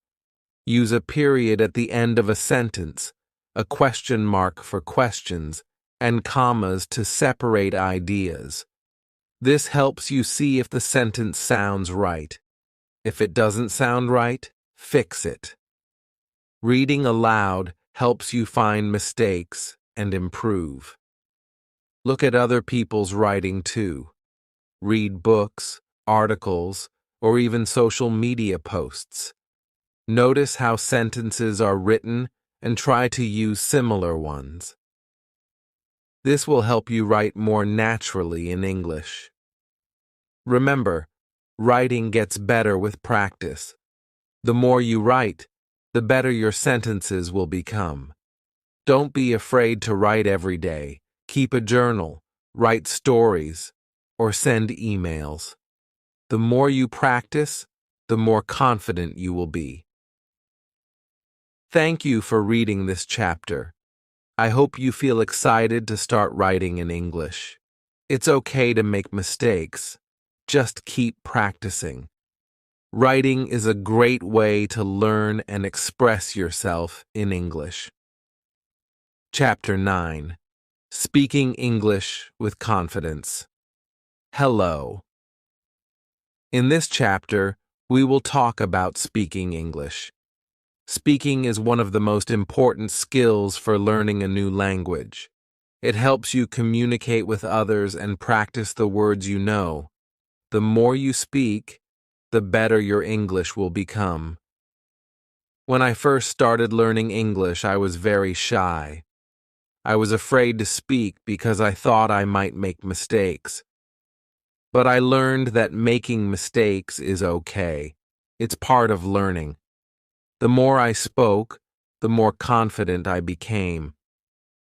Use a period at the end of a sentence, a question mark for questions, and commas to separate ideas. This helps you see if the sentence sounds right. If it doesn't sound right, fix it. Reading aloud helps you find mistakes and improve. Look at other people's writing too. Read books, articles, or even social media posts. Notice how sentences are written and try to use similar ones. This will help you write more naturally in English. Remember, writing gets better with practice. The more you write, the better your sentences will become. Don't be afraid to write every day. Keep a journal, write stories, or send emails. The more you practice, the more confident you will be. Thank you for reading this chapter. I hope you feel excited to start writing in English. It's okay to make mistakes. Just keep practicing. Writing is a great way to learn and express yourself in English. Chapter 9. Speaking English with Confidence. Hello. In this chapter, we will talk about speaking English. Speaking is one of the most important skills for learning a new language. It helps you communicate with others and practice the words you know. The more you speak, the better your English will become. When I first started learning English, I was very shy. I was afraid to speak because I thought I might make mistakes. But I learned that making mistakes is okay. It's part of learning. The more I spoke, the more confident I became.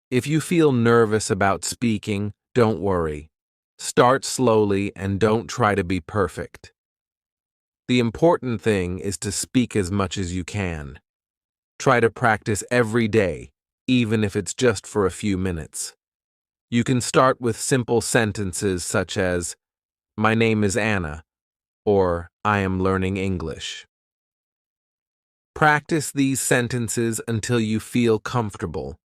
If you feel nervous about speaking, don't worry. Start slowly and don't try to be perfect. The important thing is to speak as much as you can. Try to practice every day, even if it's just for a few minutes. You can start with simple sentences such as, "My name is Anna," or "I am learning English." Practice these sentences until you feel comfortable.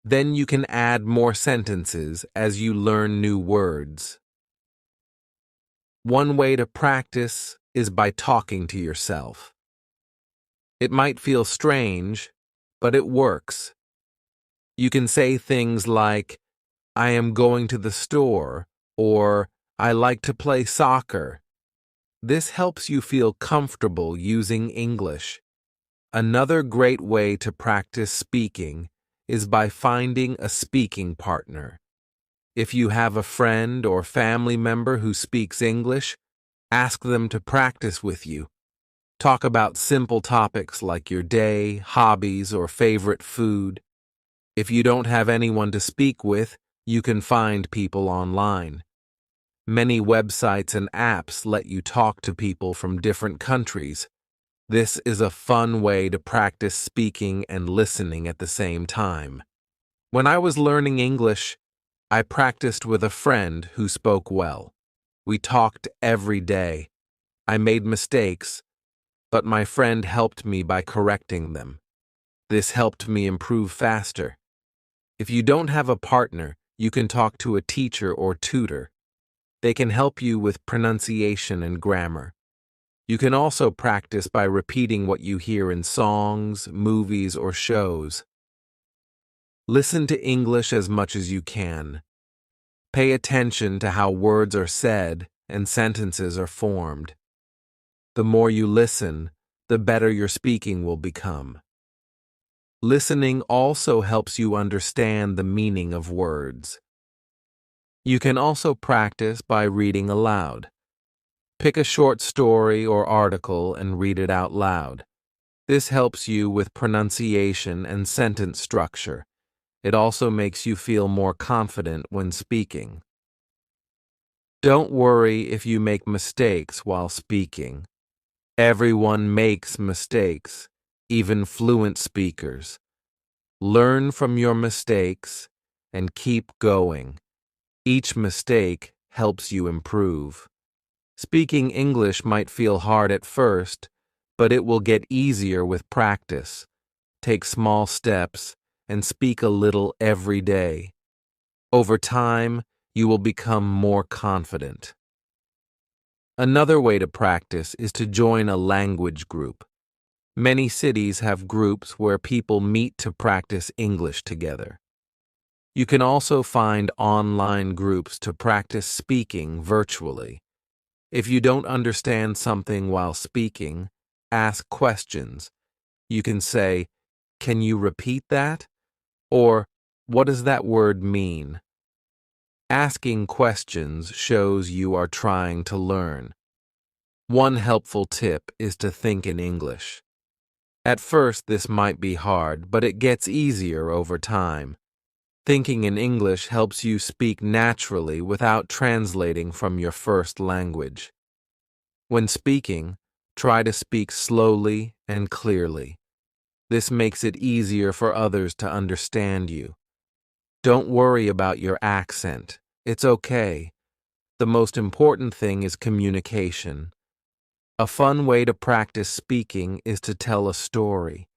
Then you can add more sentences as you learn new words. One way to practice is by talking to yourself. It might feel strange, but it works. You can say things like, "I am going to the store," or "I like to play soccer." This helps you feel comfortable using English. Another great way to practice speaking is by finding a speaking partner. If you have a friend or family member who speaks English, ask them to practice with you. Talk about simple topics like your day, hobbies, or favorite food. If you don't have anyone to speak with, you can find people online. Many websites and apps let you talk to people from different countries. This is a fun way to practice speaking and listening at the same time. When I was learning English, I practiced with a friend who spoke well. We talked every day. I made mistakes, but my friend helped me by correcting them. This helped me improve faster. If you don't have a partner, you can talk to a teacher or tutor. They can help you with pronunciation and grammar. You can also practice by repeating what you hear in songs, movies, or shows. Listen to English as much as you can. Pay attention to how words are said and sentences are formed. The more you listen, the better your speaking will become. Listening also helps you understand the meaning of words. You can also practice by reading aloud. Pick a short story or article and read it out loud. This helps you with pronunciation and sentence structure. It also makes you feel more confident when speaking. Don't worry if you make mistakes while speaking. Everyone makes mistakes, even fluent speakers. Learn from your mistakes and keep going. Each mistake helps you improve. Speaking English might feel hard at first, but it will get easier with practice. Take small steps and speak a little every day. Over time, you will become more confident. Another way to practice is to join a language group. Many cities have groups where people meet to practice English together. You can also find online groups to practice speaking virtually. If you don't understand something while speaking, ask questions. You can say, "Can you repeat that?" Or, "What does that word mean?" Asking questions shows you are trying to learn. One helpful tip is to think in English. At first, this might be hard, but it gets easier over time. Thinking in English helps you speak naturally without translating from your first language. When speaking, try to speak slowly and clearly. This makes it easier for others to understand you. Don't worry about your accent. It's okay. The most important thing is communication. A fun way to practice speaking is to tell a story.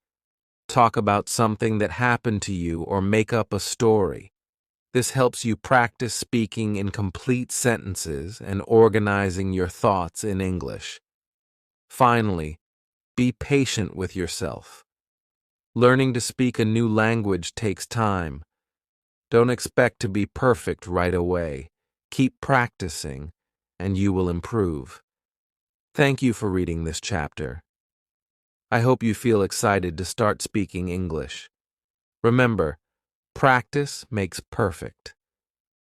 Talk about something that happened to you or make up a story. This helps you practice speaking in complete sentences and organizing your thoughts in English. Finally, be patient with yourself. Learning to speak a new language takes time. Don't expect to be perfect right away. Keep practicing, and you will improve. Thank you for reading this chapter. I hope you feel excited to start speaking English. Remember, practice makes perfect.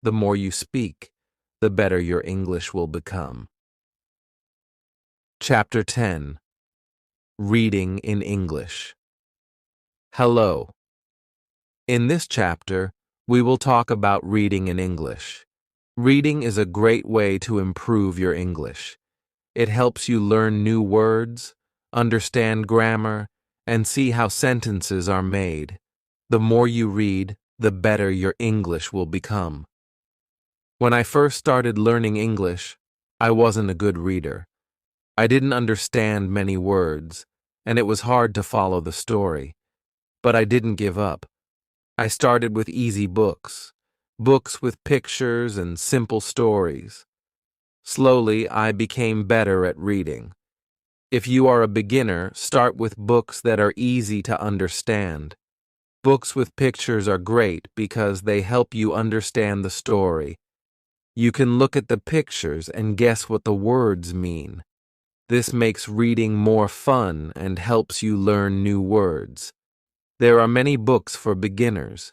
The more you speak, the better your English will become. Chapter 10. Reading in English. Hello. In this chapter, we will talk about reading in English. Reading is a great way to improve your English. It helps you learn new words, understand grammar, and see how sentences are made. The more you read, the better your English will become. When I first started learning English, I wasn't a good reader. I didn't understand many words, and it was hard to follow the story. But I didn't give up. I started with easy books with pictures and simple stories. Slowly, I became better at reading. If you are a beginner, start with books that are easy to understand. Books with pictures are great because they help you understand the story. You can look at the pictures and guess what the words mean. This makes reading more fun and helps you learn new words. There are many books for beginners.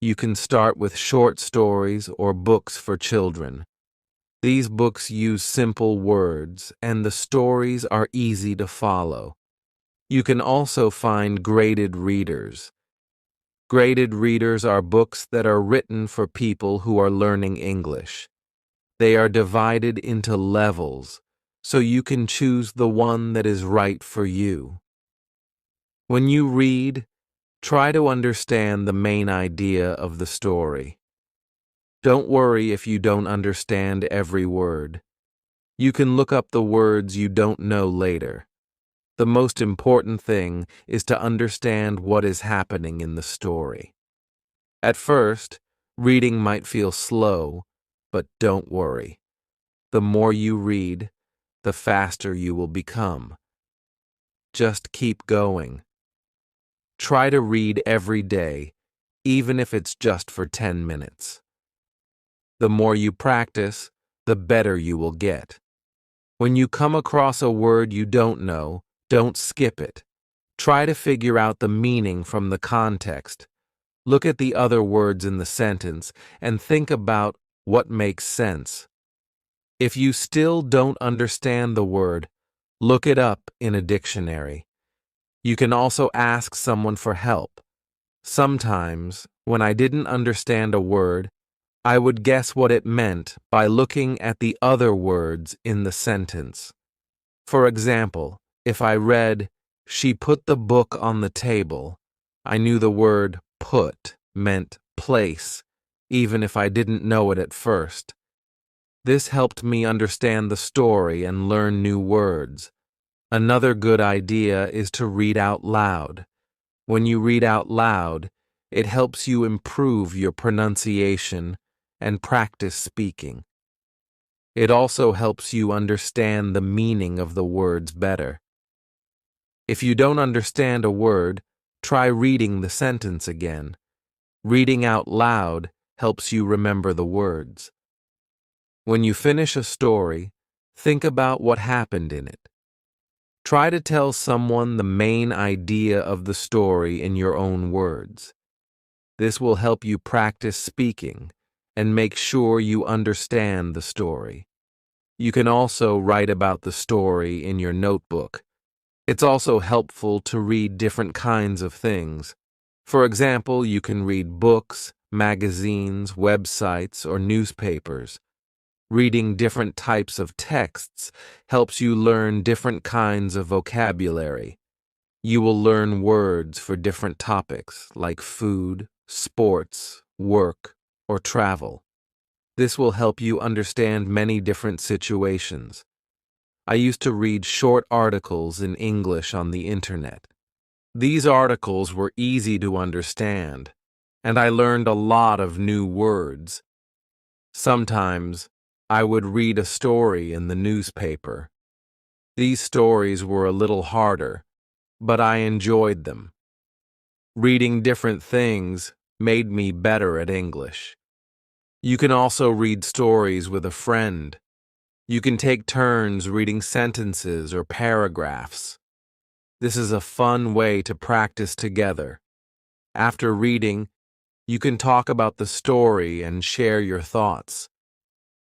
You can start with short stories or books for children. These books use simple words, and the stories are easy to follow. You can also find graded readers. Graded readers are books that are written for people who are learning English. They are divided into levels, so you can choose the one that is right for you. When you read, try to understand the main idea of the story. Don't worry if you don't understand every word. You can look up the words you don't know later. The most important thing is to understand what is happening in the story. At first, reading might feel slow, but don't worry. The more you read, the faster you will become. Just keep going. Try to read every day, even if it's just for 10 minutes. The more you practice, the better you will get. When you come across a word you don't know, don't skip it. Try to figure out the meaning from the context. Look at the other words in the sentence and think about what makes sense. If you still don't understand the word, look it up in a dictionary. You can also ask someone for help. Sometimes, when I didn't understand a word, I would guess what it meant by looking at the other words in the sentence. For example, if I read, "She put the book on the table," I knew the word put meant place, even if I didn't know it at first. This helped me understand the story and learn new words. Another good idea is to read out loud. When you read out loud, it helps you improve your pronunciation and practice speaking. It also helps you understand the meaning of the words better. If you don't understand a word, try reading the sentence again. Reading out loud helps you remember the words. When you finish a story, think about what happened in it. Try to tell someone the main idea of the story in your own words. This will help you practice speaking and make sure you understand the story. You can also write about the story in your notebook. It's also helpful to read different kinds of things. For example, you can read books, magazines, websites, or newspapers. Reading different types of texts helps you learn different kinds of vocabulary. You will learn words for different topics like food, sports, work, or travel. This will help you understand many different situations. I used to read short articles in English on the internet. These articles were easy to understand, and I learned a lot of new words. Sometimes, I would read a story in the newspaper. These stories were a little harder, but I enjoyed them. Reading different things made me better at English. You can also read stories with a friend. You can take turns reading sentences or paragraphs. This is a fun way to practice together. After reading, you can talk about the story and share your thoughts.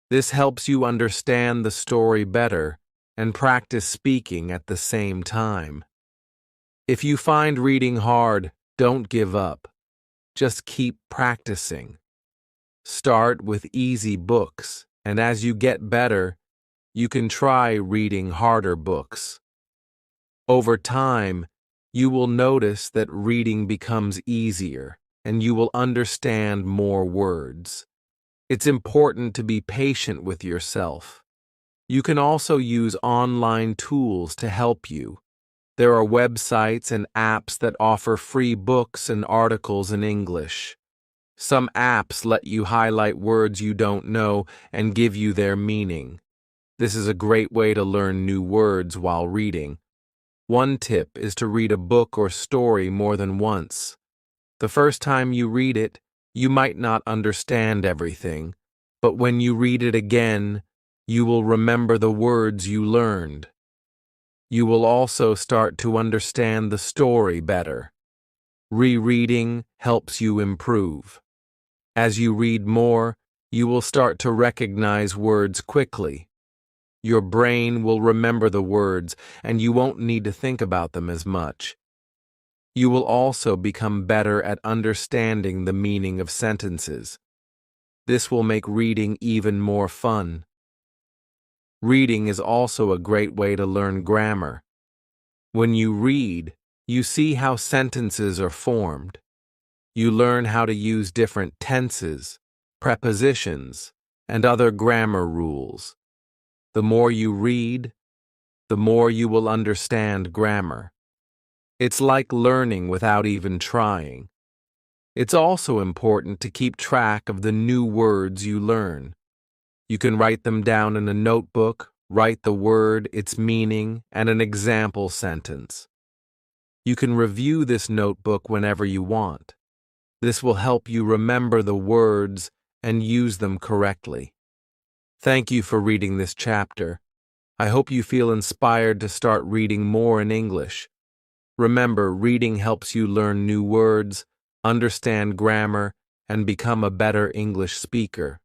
This helps you understand the story better and practice speaking at the same time. If you find reading hard, don't give up. Just keep practicing. Start with easy books, and as you get better, you can try reading harder books. Over time, you will notice that reading becomes easier, and you will understand more words. It's important to be patient with yourself. You can also use online tools to help you. There are websites and apps that offer free books and articles in English. Some apps let you highlight words you don't know and give you their meaning. This is a great way to learn new words while reading. One tip is to read a book or story more than once. The first time you read it, you might not understand everything, but when you read it again, you will remember the words you learned. You will also start to understand the story better. Rereading helps you improve. As you read more, you will start to recognize words quickly. Your brain will remember the words, and you won't need to think about them as much. You will also become better at understanding the meaning of sentences. This will make reading even more fun. Reading is also a great way to learn grammar. When you read, you see how sentences are formed. You learn how to use different tenses, prepositions, and other grammar rules. The more you read, the more you will understand grammar. It's like learning without even trying. It's also important to keep track of the new words you learn. You can write them down in a notebook, write the word, its meaning, and an example sentence. You can review this notebook whenever you want. This will help you remember the words and use them correctly. Thank you for reading this chapter. I hope you feel inspired to start reading more in English. Remember, reading helps you learn new words, understand grammar, and become a better English speaker.